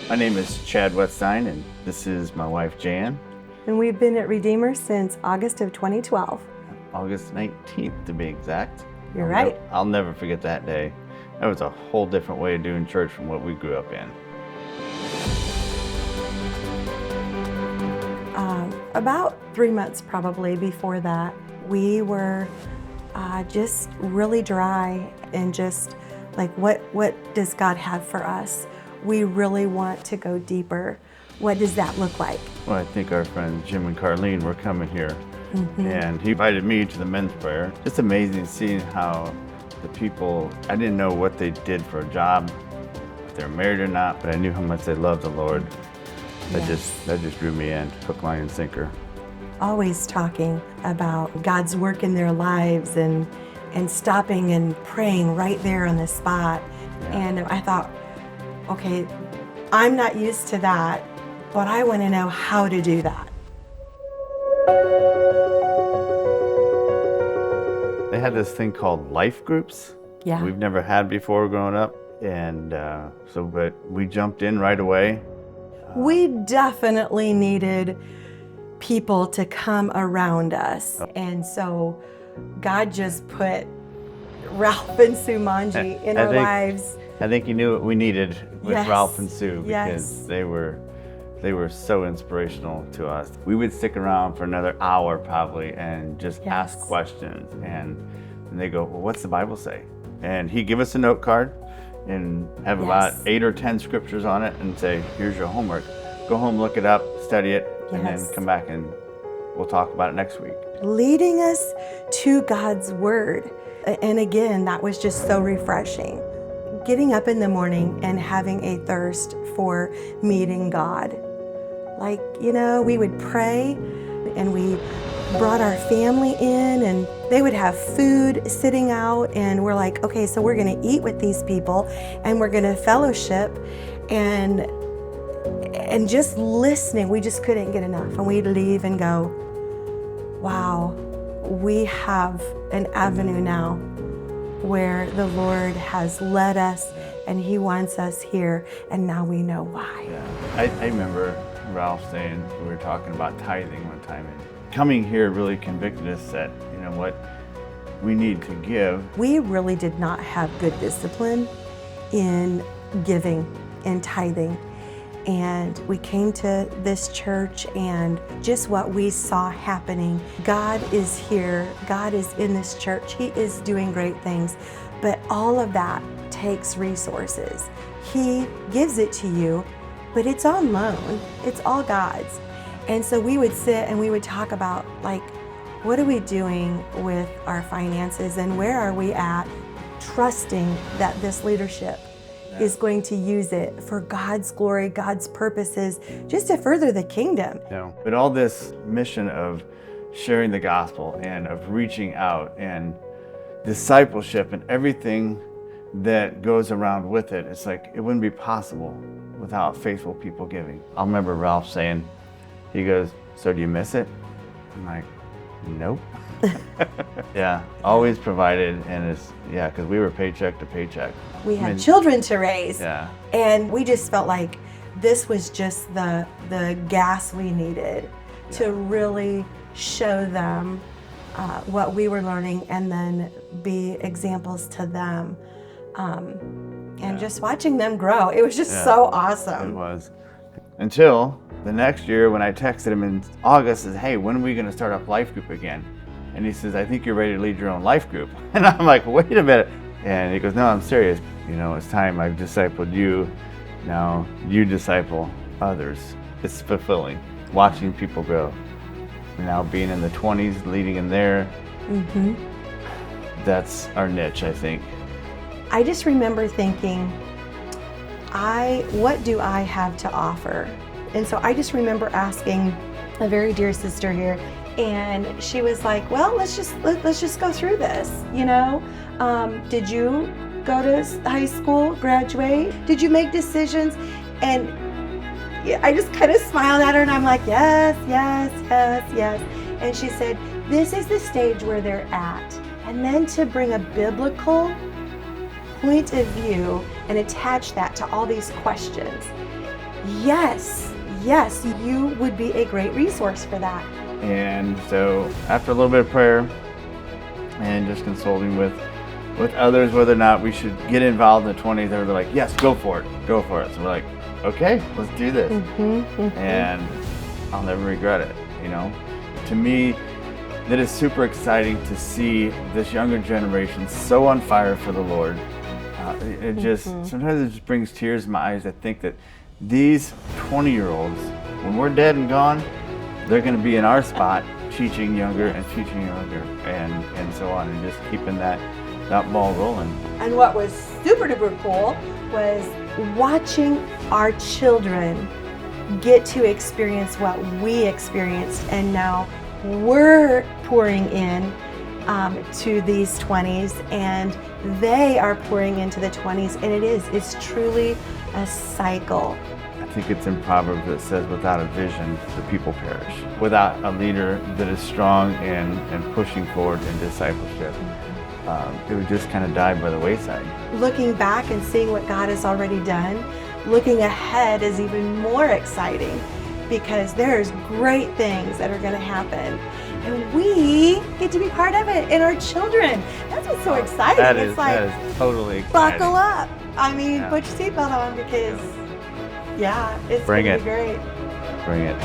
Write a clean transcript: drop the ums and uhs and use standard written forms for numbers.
My name is Chad Wettstein, and this is my wife, Jan. And we've been at Redeemer since August of 2012. August 19th, to be exact. You're right. I'll never forget that day. That was a whole different way of doing church from what we grew up in. About 3 months probably before that, we were just really dry and just like, what does God have for us? We really want to go deeper. What does that look like? Well, I think our friends Jim and Carlene were coming here, and he invited me to the men's prayer. Just amazing seeing how the people, I didn't know what they did for a job, if they're married or not, but I knew how much they loved the Lord. That just drew me in, hook, line, and sinker. Always talking about God's work in their lives and stopping and praying right there on the spot. Yeah. And I thought, okay, I'm not used to that, but I want to know how to do that. They had this thing called life groups. Yeah. We've never had before growing up. And but we jumped in right away. We definitely needed people to come around us. And so God just put Ralph and Sue Manji in our lives. I think he knew what we needed with Yes. Ralph and Sue, because Yes. they were so inspirational to us. We would stick around for another hour probably and just ask questions. And they go, well, what's the Bible say? And he'd give us a note card and have about 8 or 10 scriptures on it and say, here's your homework. Go home, look it up, study it, and then come back and we'll talk about it next week. Leading us to God's word. And again, that was just so refreshing. Getting up in the morning and having a thirst for meeting God. Like, we would pray and we brought our family in and they would have food sitting out, and we're like, okay, so we're going to eat with these people and we're going to fellowship and just listening. We just couldn't get enough, and we'd leave and go, wow, we have an avenue now where the Lord has led us and he wants us here, and now we know why. Yeah. I remember Ralph saying, we were talking about tithing one time, and coming here really convicted us that, what we need to give. We really did not have good discipline in giving and tithing. And we came to this church, and just what we saw happening. God is here. God is in this church. He is doing great things. But all of that takes resources. He gives it to you, but it's on loan. It's all God's. And so we would sit and we would talk about, like, what are we doing with our finances and where are we at, trusting that this leadership is going to use it for God's glory, God's purposes, just to further the kingdom. But all this mission of sharing the gospel and of reaching out and discipleship and everything that goes around with it, it's like it wouldn't be possible without faithful people giving. I'll remember Ralph saying, he goes, so do you miss it? I'm like, nope. Always provided, and it's, because we were paycheck to paycheck. We had children to raise. Yeah. And we just felt like this was just the gas we needed to really show them what we were learning and then be examples to them. And just watching them grow, it was just so awesome. It was. Until the next year when I texted him in August, says, hey, when are we going to start up life group again? And he says, I think you're ready to lead your own life group. And I'm like, wait a minute. And he goes, no, I'm serious. It's time. I've discipled you. Now you disciple others. It's fulfilling, watching people grow. Now being in the 20s, leading in there, that's our niche, I think. I just remember thinking, what do I have to offer? And so I just remember asking a very dear sister here, and she was like, well, let's just go through this. Did you go to high school, graduate? Did you make decisions? And I just kind of smiled at her, and I'm like, yes. And she said, this is the stage where they're at. And then to bring a biblical point of view and attach that to all these questions, yes, you would be a great resource for that. And so after a little bit of prayer and just consulting with others whether or not we should get involved in the 20s, they were like, yes, go for it. So we're like, okay, let's do this. And I'll never regret it, you know. To me, that is super exciting to see this younger generation so on fire for the Lord. It just, sometimes it just brings tears in my eyes. I think that these 20-year-olds, when we're dead and gone, they're going to be in our spot teaching younger and so on, and just keeping that ball rolling. And what was super duper cool was watching our children get to experience what we experienced, and now we're pouring in to these 20s, and they are pouring into the 20s, and it's truly a cycle. I think it's in Proverbs that says, without a vision, the people perish. Without a leader that is strong and pushing forward in discipleship, it would just kind of die by the wayside. Looking back and seeing what God has already done, looking ahead is even more exciting, because there's great things that are going to happen, and we get to be part of it, and our children. That's what's so exciting. That it's like, that is totally exciting. buckle up. I mean, put your seatbelt on, because it's going to be great. Bring it.